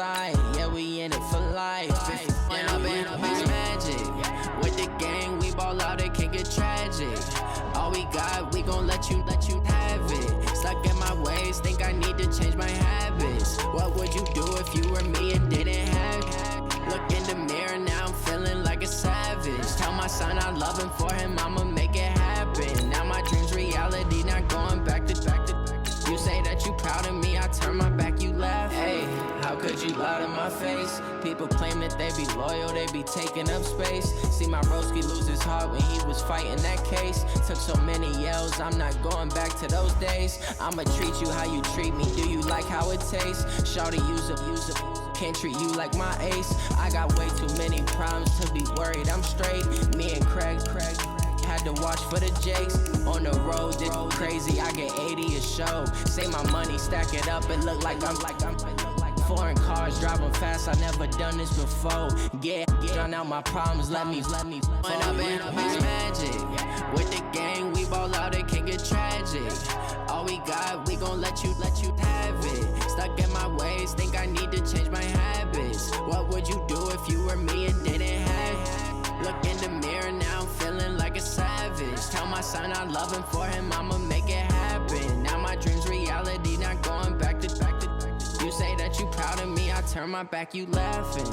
side, yeah, we in it for life. And I've been magic. With the gang, we ball out, it can get tragic. All we got, we gon' let you have it. Stuck in my ways, think I need to change my habits. What would you do if you were me and didn't have it? Look in the mirror, now I'm feeling like a savage. Tell my son I love him, for him I'ma make it happen. Now my dream's reality, not going back to. You say that you proud of me, I turn my back, you laugh. Hey, how could you lie to my face? People claim that they be loyal, they be taking up space. See my broski lose his heart when he was fighting that case. Took so many yells, I'm not going back to those days. I'ma treat you how you treat me, do you like how it tastes? Shawty, use up, can't treat you like my ace. I got way too many problems to be worried, I'm straight. Me and Craig had to watch for the Jakes. On the road, this crazy, I get 80 a show. Say my money, stack it up, it look like I'm foreign cars, driving fast, I never done this before. Get drown out my problems, let me When I've been magic. With the gang, we ball out, it can get tragic. All we got, we gon' let you have it. Stuck in my ways, think I need to change my habits. What would you do if you were me and didn't have it? Look in the mirror, now I'm feeling like a savage. Tell my son I love him, for him I'ma make it happen. Now my dream's reality, not going back to. You say that you proud of me, I turn my back, you laughing.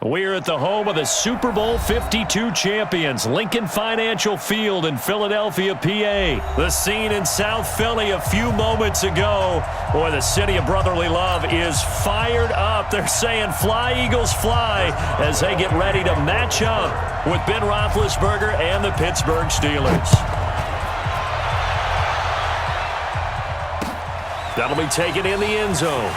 We're at the home of the Super Bowl 52 champions, Lincoln Financial Field in Philadelphia, PA. The scene in South Philly a few moments ago. Boy, the city of brotherly love is fired up. They're saying fly, Eagles, fly, as they get ready to match up with Ben Roethlisberger and the Pittsburgh Steelers. That'll be taken in the end zone.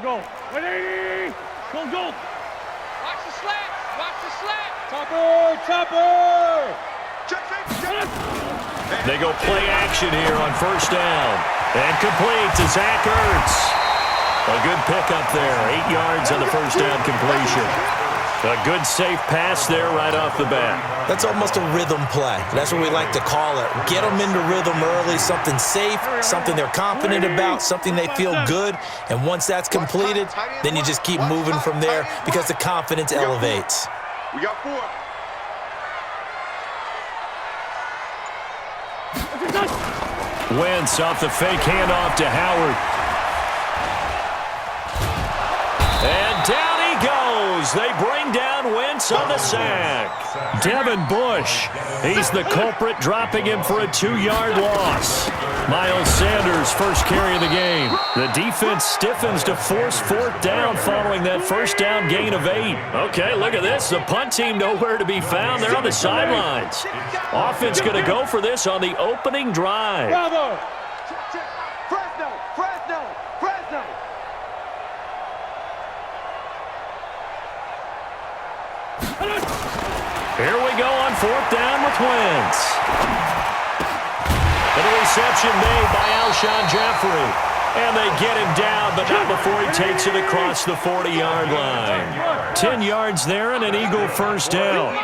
Go. 180! Go! Watch the slant! Chopper! They go play action here on first down. And complete to Zach Ertz. A good pickup there. 8 yards on the first down completion. A good safe pass there right off the bat. That's almost a rhythm play. That's what we like to call it. Get them into rhythm early, something safe, something they're confident about, something they feel good. And once that's completed, then you just keep moving from there because the confidence elevates. We got 4. Wentz off the fake handoff to Howard. And down he goes. They bring down Wentz on the sack. Devin Bush, he's the culprit, dropping him for a 2-yard loss. Miles Sanders first carry of the game. The defense stiffens to force fourth down following that first down gain of 8. Okay, look at this. The punt team nowhere to be found. They're on the sidelines. Offense going to go for this on the opening drive. Bravo! Fresno! Here we go on fourth down with Wentz. And a reception made by Alshon Jeffrey. And they get him down, but not before he takes it across the 40-yard line. 10 yards there and an Eagle first down.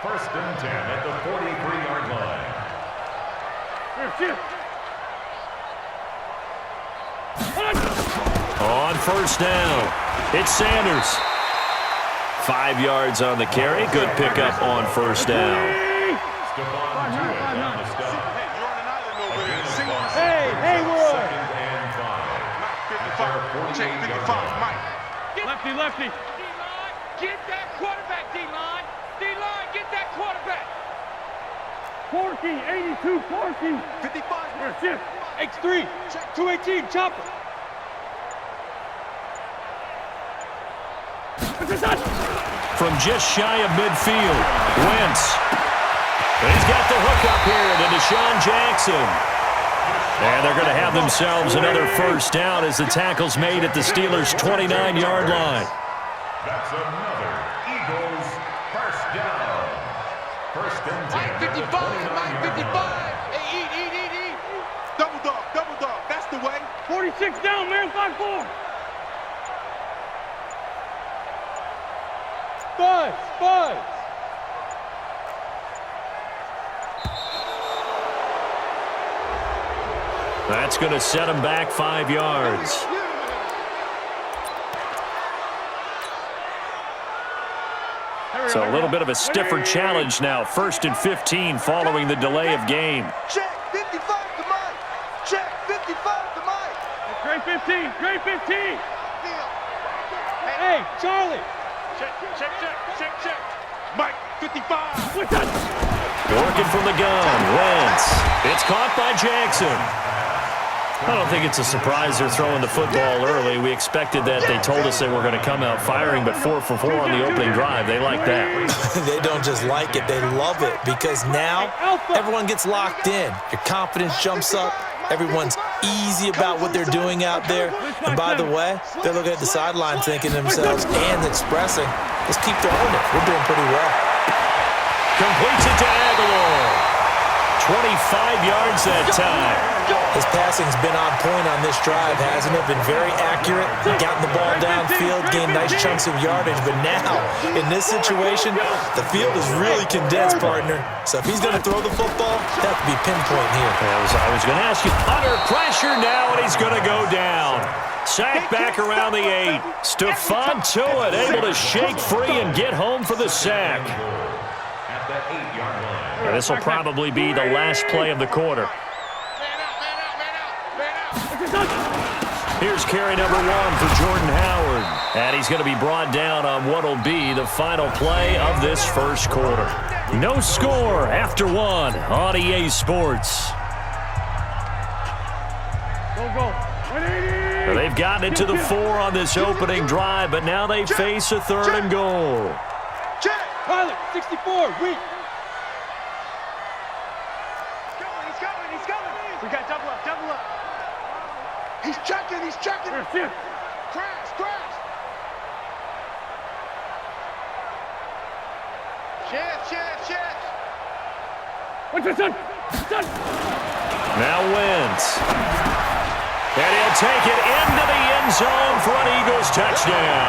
First and 10 at the 43-yard line. On first down, it's Sanders. 5 yards on the carry. Good pickup on first down. Hey, Wood! Check 55, Mike. Lefty. D-line, get that quarterback, D-line. D-line, get that quarterback. Porky, 82, Porky. 55. Here, shift. X3, 218, chopper. From just shy of midfield, Wentz. He's got the hook up here to Deshaun Jackson. And they're going to have themselves another first down as the tackle's made at the Steelers' 29-yard line. That's another Eagles first down. First and 10. Mike 55, Mike 55. Hey, eat. Double dog. That's the way. 46 down, man. 5-4. Buzz. That's going to set him back 5 yards. So a little bit of a stiffer challenge now. 1st and 15 following the delay of game. Check 55 to Mike. Check 55 to Mike. Great 15. Hey, Charlie. Check. Mike 55. What's that? Working from the gun. Wentz. It's caught by Jackson. I don't think it's a surprise they're throwing the football early. We expected that. They told us they were going to come out firing, but 4 for 4 on the opening drive. They like that. They don't just like it, they love it, because now everyone gets locked in. Your confidence jumps up. Everyone's easy about what they're doing out there. And by the way, they're looking at the sideline thinking to themselves and expressing, let's keep throwing it. We're doing pretty well. Completes it to Aguilar. 25 yards that time. His passing's been on point on this drive, hasn't it? Been very accurate, gotten the ball downfield, gained nice chunks of yardage. But now, in this situation, the field is really condensed, partner. So if he's going to throw the football, that would be pinpoint here. I was going to ask you, under pressure now, and he's going to go down. Sack back around the 8. Stephon Tuitt able to shake free and get home for the sack. At the 8-yard line. And this will probably be the last play of the quarter. Here's carry number 1 for Jordan Howard. And he's going to be brought down on what will be the final play of this first quarter. No score after 1 on EA Sports. Go. 180. They've gotten it to the 4 on this opening drive, but now they face a 3rd and goal. Check. Pilot, 64. Weak. He's coming. We got double up. He's checking. Shift. Crash. Shift. What's this done? Now Wentz. And he'll take it into the end zone for an Eagles touchdown.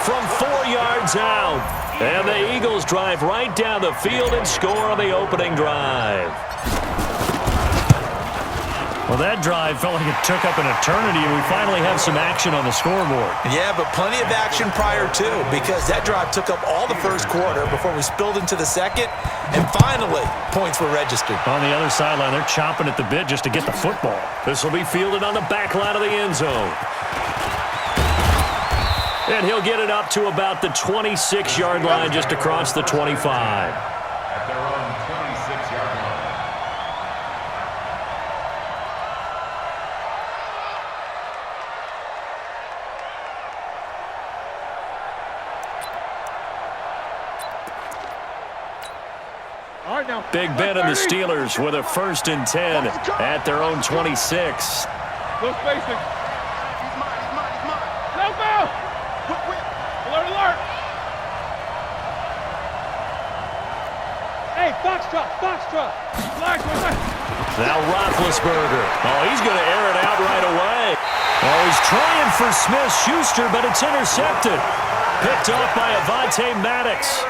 From 4 yards out. And the Eagles drive right down the field and score on the opening drive. Well, that drive felt like it took up an eternity, and we finally have some action on the scoreboard. Yeah, but plenty of action prior to, because that drive took up all the first quarter before we spilled into the second, and finally, points were registered. On the other sideline, they're chomping at the bit just to get the football. This will be fielded on the back line of the end zone. And he'll get it up to about the 26-yard line, just across the 25. At their own 26-yard line. All right, now. Big Ben and the Steelers with a 1st and 10 at their own 26. No spacing. He's mine. No foul. Whip. Alert. Hey, Foxtrot. Flag. Now Roethlisberger. Oh, he's going to air it out right away. Oh, he's trying for Smith-Schuster, but it's intercepted. Picked off by Avonte Maddox.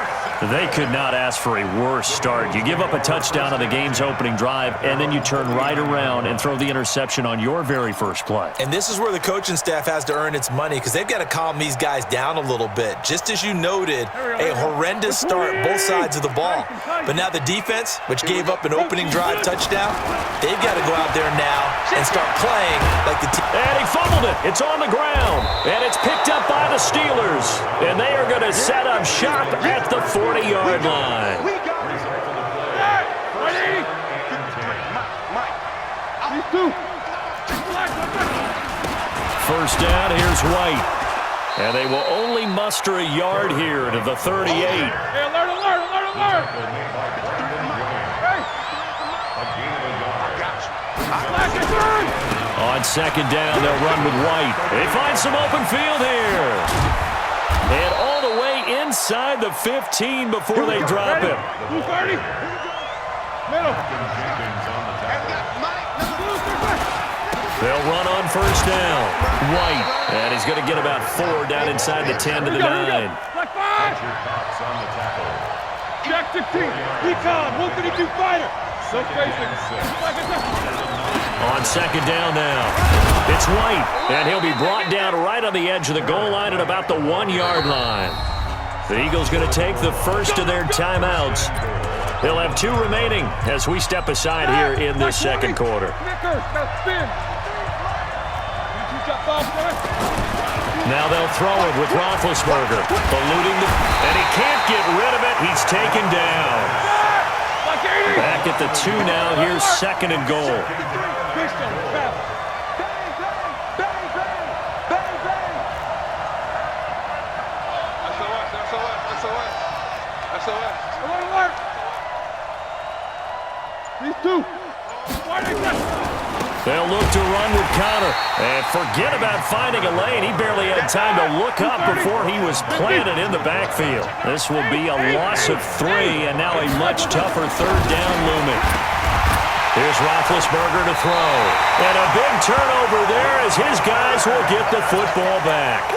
They could not ask for a worse start. You give up a touchdown on the game's opening drive, and then you turn right around and throw the interception on your very first play. And this is where the coaching staff has to earn its money, because they've got to calm these guys down a little bit. Just as you noted, a horrendous start, both sides of the ball. But now the defense, which gave up an opening drive touchdown, they've got to go out there now and start playing like the team. And he fumbled it. It's on the ground. And it's picked up by the Steelers. And they are going to set up shop at the 40-yard line. We got it. Mike. These two. First down, here's White. And they will only muster a yard here to the 38. Hey, alert. Alert! Hey! A gain of a yard. Flash it, turn! On second down, they'll run with White. They find some open field here. And all the way inside the 15 before they drop him. 230. Middle. Jenkins on the tackle. They'll run on first down. White, and he's going to get about 4 down inside the 10 to the 9. Like 5. Patrick Cox on the tackle. Jack 16. Decon. 132 fighter. So spacing. On second down now, it's White, and he'll be brought down right on the edge of the goal line at about the 1-yard line. The Eagles going to take the first of their timeouts. They'll have 2 remaining as we step aside here in this second quarter. Now they'll throw it with Roethlisberger, eluding and he can't get rid of it. He's taken down. Back at the 2 now. Here's second and goal. These 2. They'll look to run with Connor. And forget about finding a lane. He barely had time to look up before he was planted in the backfield. This will be a loss of 3, and now a much tougher third down looming. Here's Roethlisberger to throw. And a big turnover there as his guys will get the football back.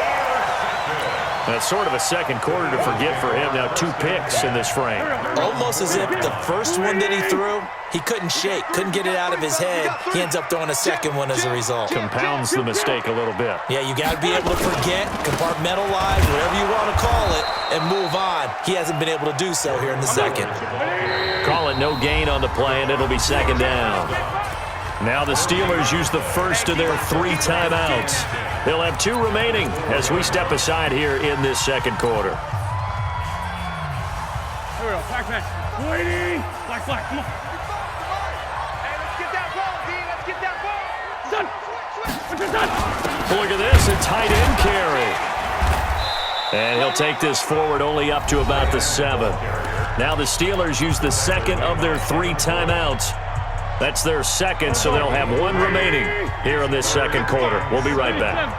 That's sort of a second quarter to forget for him. Now 2 picks in this frame. Almost as if the first one that he threw, he couldn't shake, couldn't get it out of his head. He ends up throwing a second one as a result. Compounds the mistake a little bit. Yeah, you got to be able to forget, compartmentalize, whatever you want to call it, and move on. He hasn't been able to do so here in the second. Call it no gain on the play, and it'll be second down. Now the Steelers use the first of their 3 timeouts. They'll have 2 remaining as we step aside here in this second quarter. Here we go. Black. Waiting. Black. Come on. Hey, let's get that ball, D. Let's get that ball. Done. Look at this, a tight end carry. And he'll take this forward only up to about the 7. Now the Steelers use the second of their 3 timeouts. That's their second, so they'll have 1 remaining here in this second quarter. We'll be right back.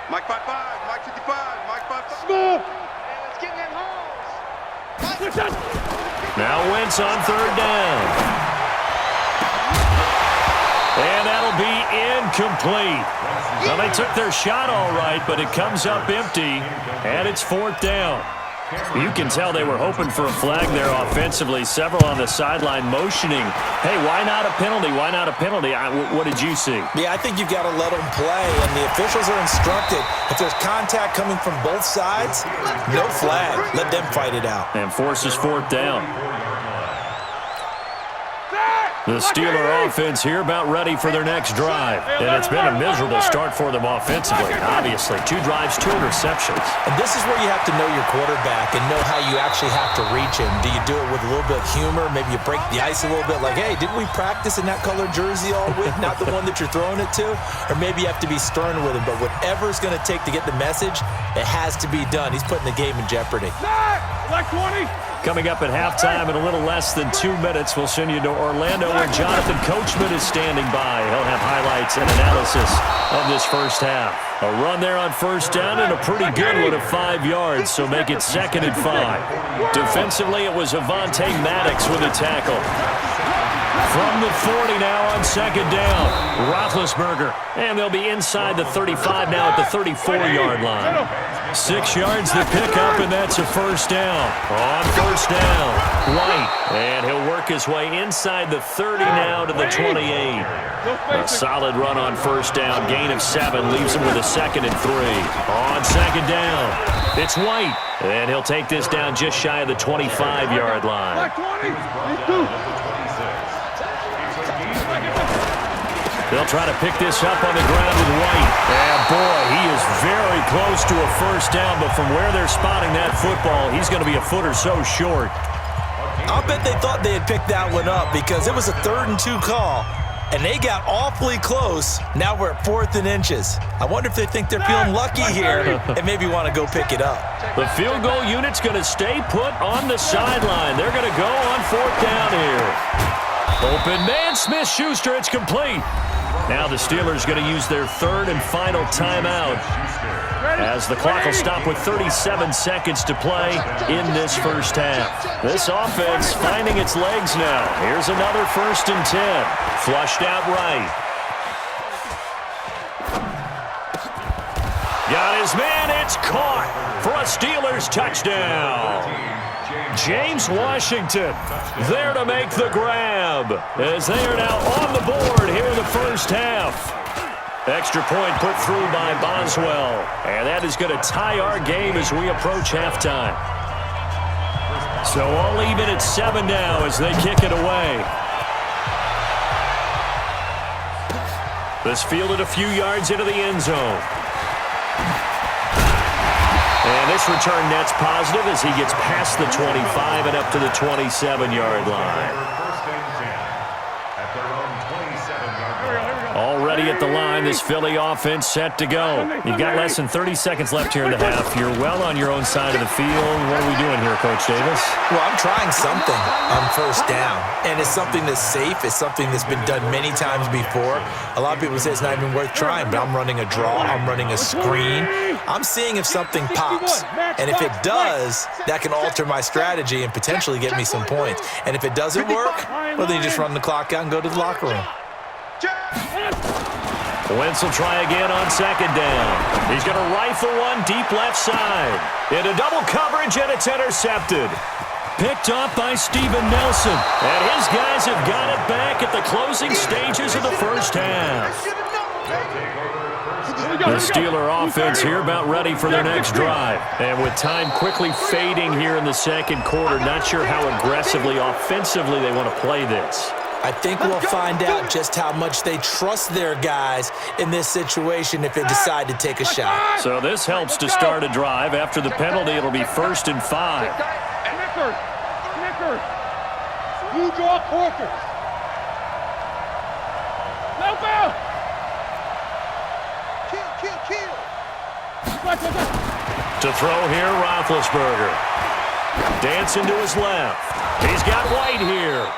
Mike 55, Mike 55, Mike 55. Small. Hey, let's get in them holes. Now Wentz on third down. And that'll be incomplete. Well, they took their shot all right, but it comes up empty, and it's 4th down. You can tell they were hoping for a flag there offensively. Several on the sideline motioning, hey, why not a penalty? Why not a penalty? What did you see? Yeah, I think you've got to let them play, and the officials are instructed. If there's contact coming from both sides, no flag. Let them fight it out. And forces 4th down. The Steeler offense here about ready for their next drive. And it's been a miserable start for them offensively. Obviously, 2 drives, 2 interceptions. And this is where you have to know your quarterback and know how you actually have to reach him. Do you do it with a little bit of humor? Maybe you break the ice a little bit like, hey, didn't we practice in that colored jersey all week? Not the one that you're throwing it to? Or maybe you have to be stern with him. But whatever it's going to take to get the message, it has to be done. He's putting the game in jeopardy. Like 20. Coming up at halftime in a little less than 2 minutes, we'll send you to Orlando where Jonathan Coachman is standing by. He'll have highlights and analysis of this first half. A run there on first down and a pretty good one of 5 yards, so make it 2nd and 5. Defensively, it was Avonte Maddox with a tackle. From the 40 now on second down, Roethlisberger. And they'll be inside the 35 now at the 34-yard line. 6 yards to pick up, and that's a first down. On first down, White. And he'll work his way inside the 30 now to the 28. A solid run on first down. Gain of 7 leaves him with a 2nd and 3. On second down, it's White. And he'll take this down just shy of the 25-yard line. Like 20. These 2. They'll try to pick this up on the ground with White. And boy, he is very close to a first down, but from where they're spotting that football, he's going to be a foot or so short. I'll bet they thought they had picked that one up because it was a 3rd and 2 call. And they got awfully close. Now we're at 4th and inches. I wonder if they think they're feeling lucky here and maybe want to go pick it up. The field goal unit's going to stay put on the sideline. They're going to go on 4th down here. Open man, Smith-Schuster, it's complete. Now the Steelers going to use their 3rd and final timeout as the clock will stop with 37 seconds to play in this first half. This offense finding its legs now. Here's another 1st and 10. Flushed out right. Got his man. It's caught for a Steelers touchdown. James Washington there to make the grab as they are now on the board here in the first half. Extra point put through by Boswell. And that is going to tie our game as we approach halftime. So all even at 7 now as they kick it away. This fielded a few yards into the end zone. And this return net's positive as he gets past the 25 and up to the 27-yard line. Already at the line, this Philly offense set to go. You've got less than 30 seconds left here in the half. You're well on your own side of the field. What are we doing here, Coach Davis? Well, I'm trying something on 1st down, and it's something that's safe. It's something that's been done many times before. A lot of people say it's not even worth trying, but I'm running a draw. I'm running a screen. I'm seeing if something pops, and if it does, that can alter my strategy and potentially get me some points. And if it doesn't work, well, then you just run the clock out and go to the locker room. Wentz will try again on 2nd down. He's going to rifle one deep left side. Into double coverage, and it's intercepted. Picked off by Steven Nelson. And his guys have got it back at the closing stages of the first half. The Steeler offense here about ready for their next drive. And with time quickly fading here in the second quarter, not sure how aggressively, offensively they want to play this. I think we'll find out just how much they trust their guys in this situation if they decide to take a shot. So this helps to start a drive. After the penalty, it'll be 1st and 5. Knickers. You draw Corker. Help out. Kill. To throw here, Roethlisberger. Dancing to his left. He's got White here.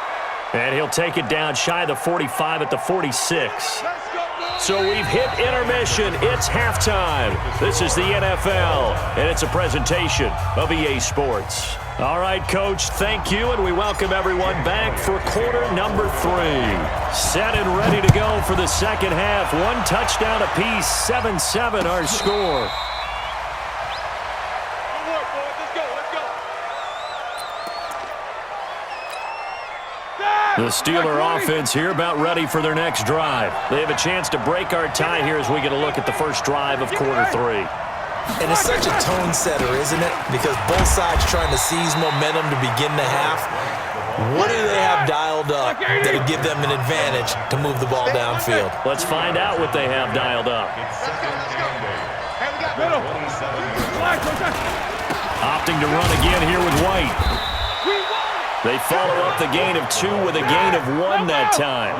And he'll take it down shy of the 45 at the 46. So we've hit intermission. It's halftime. This is the NFL, and it's a presentation of EA Sports. All right, Coach, thank you, and we welcome everyone back for quarter number 3. Set and ready to go for the second half. 1 touchdown apiece, 7-7 our score. The Steeler offense here about ready for their next drive. They have a chance to break our tie here as we get a look at the first drive of quarter 3. And it's such a tone setter, isn't it? Because both sides trying to seize momentum to begin the half. What do they have dialed up that'll give them an advantage to move the ball downfield? Let's find out what they have dialed up. Opting to run again here with White. They follow up the gain of 2 with a gain of 1 that time.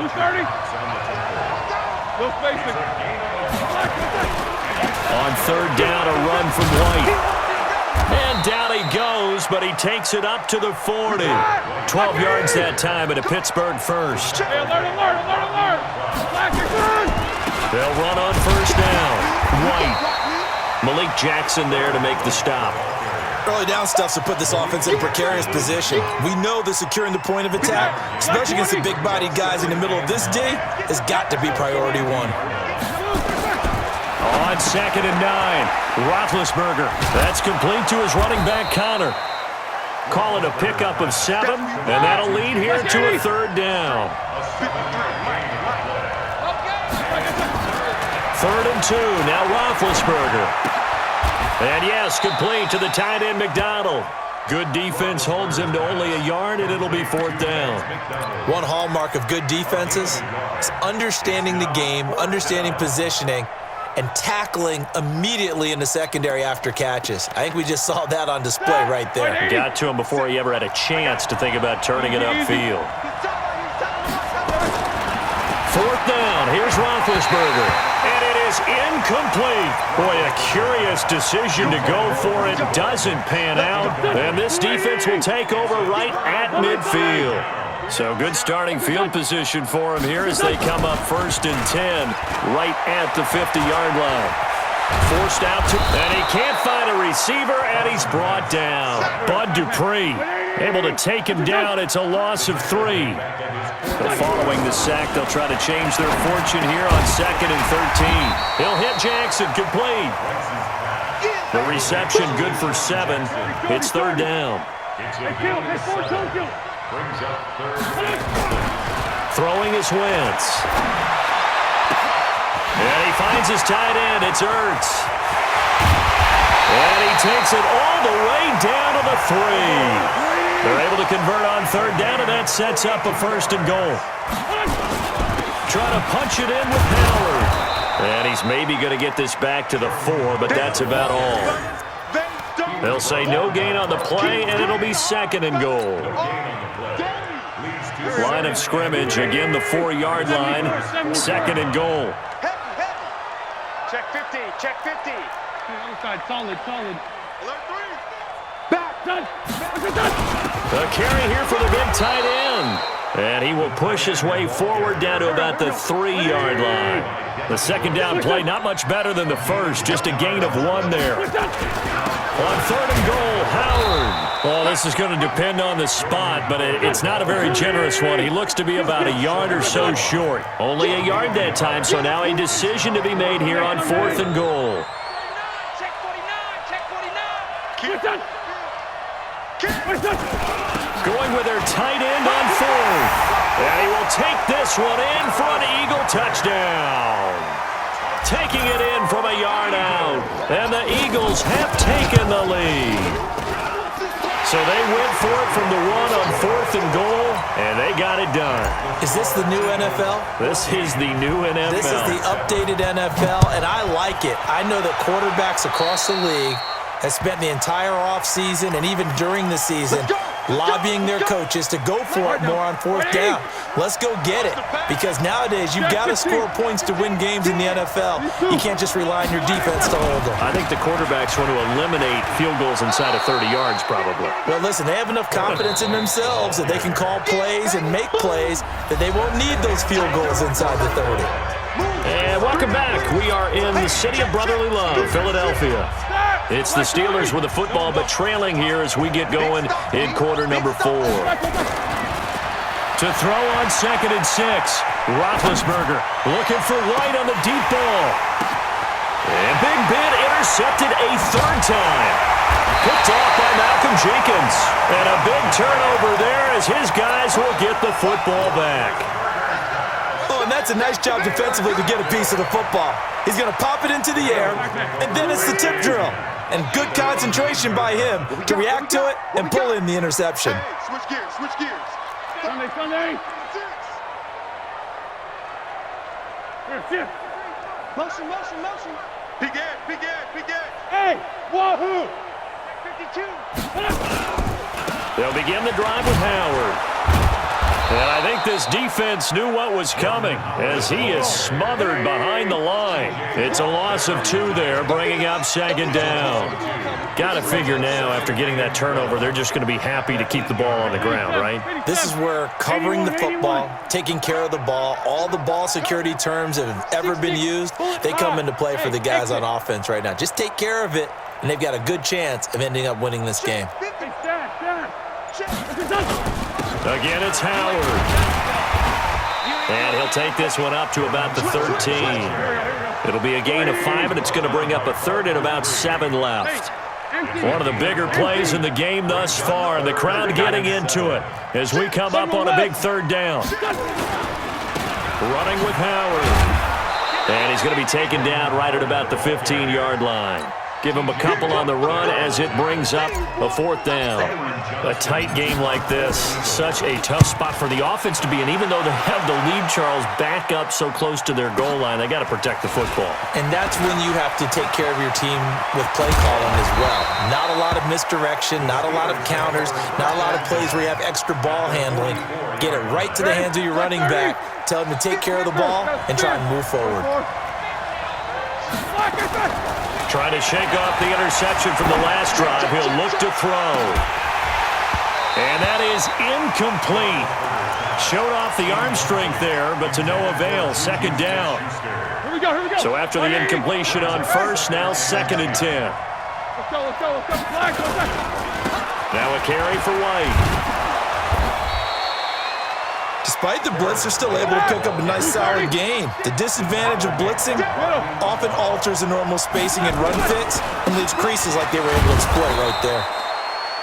On 3rd down, a run from White. And down he goes, but he takes it up to the 40. 12 yards that time at a Pittsburgh first. Alert. They'll run on 1st down. White. Malik Jackson there to make the stop. Early down stuff to put this offense in a precarious position. We know that securing the point of attack, especially against the big-bodied guys in the middle of this day, has got to be priority 1. On 2nd and 9, Roethlisberger. That's complete to his running back, Connor. Call it a pickup of 7, and that'll lead here to a 3rd down. 3rd and 2, now Roethlisberger. And yes, complete to the tight end, McDonald. Good defense holds him to only a yard, and it'll be 4th down. One hallmark of good defenses is understanding the game, understanding positioning, and tackling immediately in the secondary after catches. I think we just saw that on display right there. Got to him before he ever had a chance to think about turning it upfield. down. Here's Roethlisberger. And it is incomplete. Boy, a curious decision to go for it. Doesn't pan out. And this defense will take over right at midfield. So good starting field position for him here as they come up 1st and 10 right at the 50-yard line. Forced out to, and he can't find a receiver, and he's brought down. Bud Dupree able to take him down. It's a loss of 3. But following the sack, they'll try to change their fortune here on 2nd and 13. He'll hit Jackson, complete. The reception good for 7. It's 3rd down. Throwing is Wentz. And he finds his tight end. It's Ertz. And he takes it all the way down to the 3. They're able to convert on 3rd down, and that sets up a 1st and goal. Trying to punch it in with Howard. And he's maybe going to get this back to the 4, but that's about all. They'll say no gain on the play, and it'll be 2nd and goal. Line of scrimmage, again the 4-yard line. 2nd and goal. Check 50, check 50. Outside, solid. A carry here for the big tight end. And he will push his way forward down to about the 3-yard line. The 2nd down play, not much better than the first, just a gain of 1 there. On 3rd and goal, Howard. Well, this is going to depend on the spot, but it's not a very generous one. He looks to be about a yard or so short. Only a yard that time, so now a decision to be made here on 4th and goal. Check 49, check 49. Going with their tight end on 4th. And he will take this one in for an Eagle touchdown. Taking it in from a yard out. And the Eagles have taken the lead. So they went for it from the 1 on 4th and goal, and they got it done. Is this the new NFL? This is the new NFL. This is the updated NFL, and I like it. I know that quarterbacks across the league have spent the entire offseason and even during the season lobbying their coaches to go for it more on 4th down. Let's go get it, because nowadays you've got to score points to win games in the NFL. You can't just rely on your defense to hold them. I think the quarterbacks want to eliminate field goals inside of 30 yards probably. Well, listen, they have enough confidence in themselves that they can call plays and make plays that they won't need those field goals inside the 30. And welcome back. We are in the city of brotherly love, Philadelphia. It's the Steelers with the football, but trailing here as we get going in quarter number 4. To throw on 2nd and 6. Roethlisberger looking for White on the deep ball. And Big Ben intercepted a 3rd time. Picked off by Malcolm Jenkins. And a big turnover there as his guys will get the football back. Oh, and that's a nice job defensively to get a piece of the football. He's going to pop it into the air, and then it's the tip drill. And good concentration by him to react to it and pull in the interception. Switch gears, switch gears. Sunday. Motion. Big Ed. Hey, wahoo! 52. They'll begin the drive with Howard. And I think this defense knew what was coming as he is smothered behind the line. It's a loss of 2 there, bringing up 2nd down. Got to figure now, after getting that turnover, they're just going to be happy to keep the ball on the ground, right? This is where covering the football, taking care of the ball, all the ball security terms that have ever been used, they come into play for the guys on offense right now. Just take care of it, and they've got a good chance of ending up winning this game. Again, it's Howard. And he'll take this one up to about the 13. It'll be a gain of 5, and it's going to bring up a 3rd and about 7 left. One of the bigger plays in the game thus far, and the crowd getting into it as we come up on a big 3rd down. Running with Howard. And he's going to be taken down right at about the 15-yard line. Give him a couple on the run as it brings up a 4th down. A tight game like this, such a tough spot for the offense to be in. Even though they have the lead, Charles, back up so close to their goal line, they got to protect the football. And that's when you have to take care of your team with play calling as well. Not a lot of misdirection, not a lot of counters, not a lot of plays where you have extra ball handling. Get it right to the hands of your running back tell him to take care of the ball, and try and move forward. Trying to shake off the interception from the last drive. He'll look to throw. And that is incomplete. Showed off the arm strength there, but to no avail. Second down. Here we go. So after the incompletion on first, now 2nd and 10. Let's go. Flag, go back. Now a carry for White. Despite the blitz, they're still able to pick up a nice solid gain. The disadvantage of blitzing often alters the normal spacing and run fits and leaves creases like they were able to exploit right there.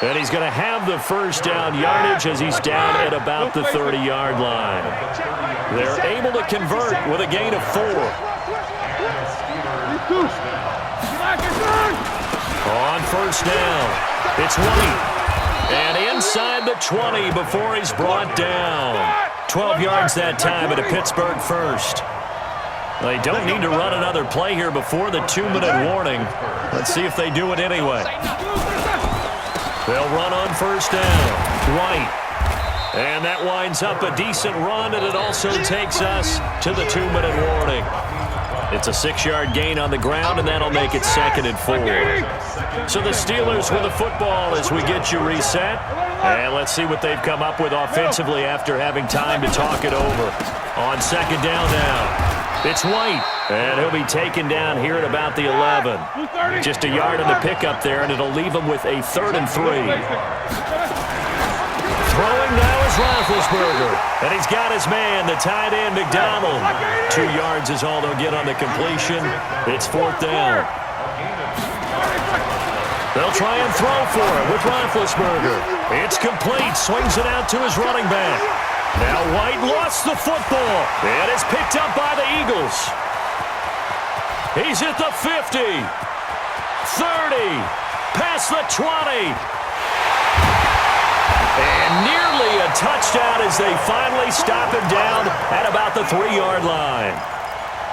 And he's going to have the first down yardage as he's down at about the 30-yard line. They're able to convert with a gain of 4. On first down, it's White. And inside the 20 before he's brought down. 12 yards that time at a Pittsburgh first. They don't need to run another play here before the 2-minute warning. Let's see if they do it anyway. They'll run on first down. White. And that winds up a decent run, and it also takes us to the 2-minute warning. It's a 6-yard gain on the ground, and that'll make it 2nd and 4. So the Steelers with the football as we get you reset. And let's see what they've come up with offensively after having time to talk it over. On 2nd down now. It's White, and he'll be taken down here at about the 11. Just a yard on the pickup there, and it'll leave him with a 3rd and 3. Throwing now is Roethlisberger, and he's got his man, the tight end, McDonald. 2 yards is all they'll get on the completion. It's 4th down. They'll try and throw for it with Roethlisberger. It's complete, swings it out to his running back. Now White lost the football, and it's picked up by the Eagles. He's at the 50, 30, past the 20. And nearly a touchdown as they finally stop him down at about the 3-yard line.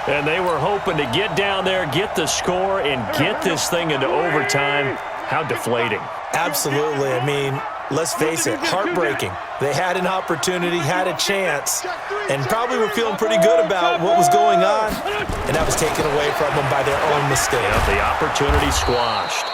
And they were hoping to get down there, get the score, and get this thing into overtime. How deflating. Absolutely. I mean, let's face it, heartbreaking. They had an opportunity, had a chance, and probably were feeling pretty good about what was going on, and that was taken away from them by their own mistake. Yeah, the opportunity squashed.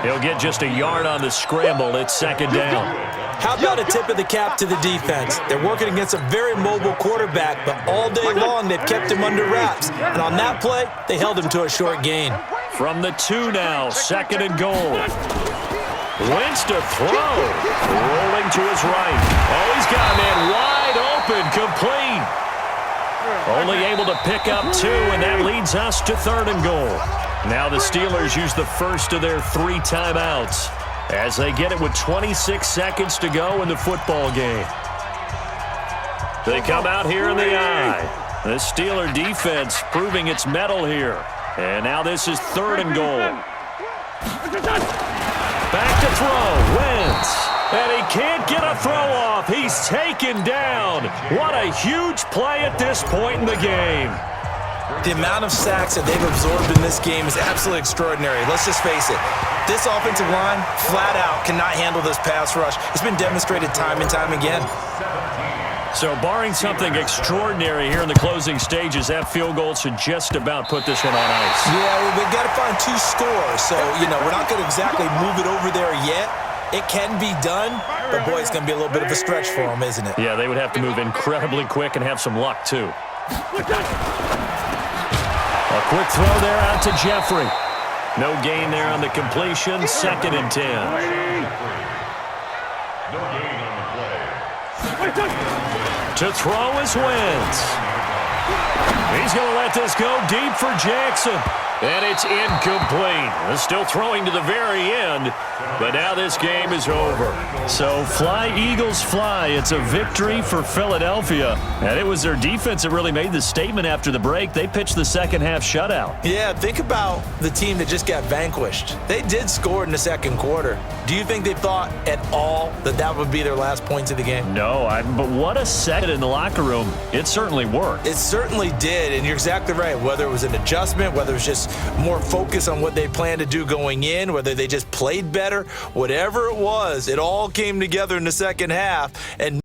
He'll get just a yard on the scramble. It's 2nd down. How about a tip of the cap to the defense? They're working against a very mobile quarterback, but all day long they've kept him under wraps. And on that play, they held him to a short gain. From the 2 now, 2nd and goal. Wentz to throw. Rolling to his right. Oh, he's got a man wide open, complete. Only able to pick up 2, and that leads us to 3rd and goal. Now the Steelers use the first of their 3 timeouts as they get it with 26 seconds to go in the football game. They come out here in the eye. The Steeler defense proving its mettle here. And now this is 3rd and goal. Back to throw, Wentz. And he can't get a throw off. He's taken down. What a huge play at this point in the game. The amount of sacks that they've absorbed in this game is absolutely extraordinary. Let's just face it. This offensive line, flat out, cannot handle this pass rush. It's been demonstrated time and time again. So barring something extraordinary here in the closing stages, that field goal should just about put this one on ice. Yeah, we've got to find 2 scores. So, we're not going to exactly move it over there yet. It can be done, but boy, it's going to be a little bit of a stretch for them, isn't it? Yeah, they would have to move incredibly quick and have some luck, too. A quick throw there out to Jeffrey. No gain there on the completion. 2nd and 10. No gain on the play. To throw is Wentz. He's going to let this go deep for Jackson. And it's incomplete. They're still throwing to the very end, but now this game is over. So fly, Eagles, fly. It's a victory for Philadelphia. And it was their defense that really made the statement after the break. They pitched the second half shutout. Yeah, think about the team that just got vanquished. They did score in the second quarter. Do you think they thought at all that that would be their last points of the game? No, but what a second in the locker room. It certainly worked. It certainly did, and you're exactly right. Whether it was an adjustment, whether it was just more focus on what they planned to do going in, whether they just played better, whatever it was, it all came together in the second half. And